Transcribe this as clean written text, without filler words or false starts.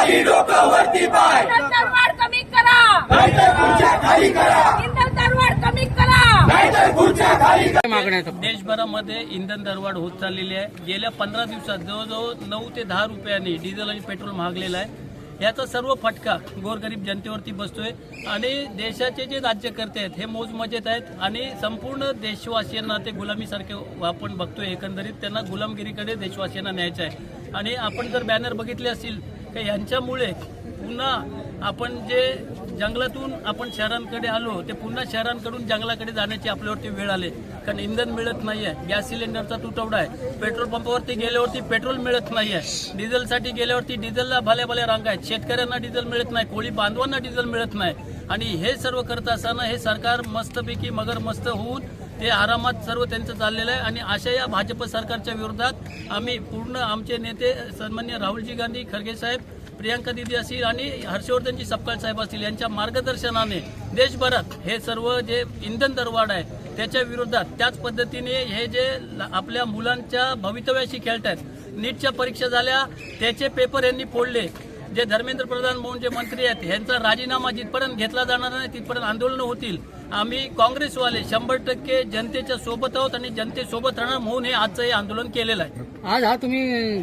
खाली डोकं वरती पाय, दरवाढ कमी करा, नाहीतर खुर्च्या खाली करा, इंधन दरवाढ कमी करा, नाहीतर खुर्च्या खाली करा. देशभरामध्ये इंधन दरवाढ होत चाललेली आहे. गेल्या 15 दिवसात जवळजवळ 9 ते 10 रुपयांनी डिझेल आणि पेट्रोल महागलेलं आहे. याचा सर्व फटका गोरगरीब जनतेवरती बसतोय आणि देशाचे जे राज्यकर्ते आहेत हे मोजमजेत आहेत आणि संपूर्ण देशवासियांना ते गुलामीसारखे आपण बघतोय. एकंदरीत त्यांना गुलामगिरीकडे देशवासियांना न्यायचं आहे आणि आपण जर बॅनर बघितले असतील की यांच्यामुळे पुन्हा आपण जे जंगलातून आपण शहरांकडे आलो ते पुन्हा शहरांकडून जंगलाकडे जाण्याची आपल्यावरती वेळ आली. कारण इंधन मिळत नाही आहे, गॅस सिलेंडरचा तुटवडा आहे, पेट्रोल पंपावरती गेल्यावरती पेट्रोल मिळत नाही आहे, डिझेलसाठी गेल्यावरती डिझेलला भल्या रांगा आहेत, शेतकऱ्यांना डिझेल मिळत नाही, कोळी बांधवांना डिझेल मिळत नाही. आणि हे सर्व करत असताना हे सरकार मस्तपैकी मगरमस्त होऊन ते आरामात सर्व त्यांचं चाललेलं आहे. आणि अशा या भाजप सरकारच्या विरोधात आम्ही पूर्ण आमचे नेते सन्माननीय राहुलजी गांधी खरगे साहेब, प्रियांका दिदी असतील आणि हर्षवर्धनजी सपकाळ साहेब असतील यांच्या मार्गदर्शनाने देशभरात हे सर्व जे इंधन दरवाढ आहे त्याच्या विरोधात, त्याच पद्धतीने हे जे आपल्या मुलांच्या भवितव्याशी खेळतात, नीटच्या परीक्षा झाल्या त्याचे पेपर यांनी फोडले, जे धर्मेंद्र प्रधान म्हणून जे मंत्री आहेत यांचा राजीनामा जिथपर्यंत घेतला जाणार नाही तिथपर्यंत आंदोलन होतील. आम्ही काँग्रेसवाले 100% जनतेच्या सोबत आहोत आणि जनतेसोबत राहणार म्हणून हे आजचं हे आंदोलन केलेलं आहे. आज हा तुम्ही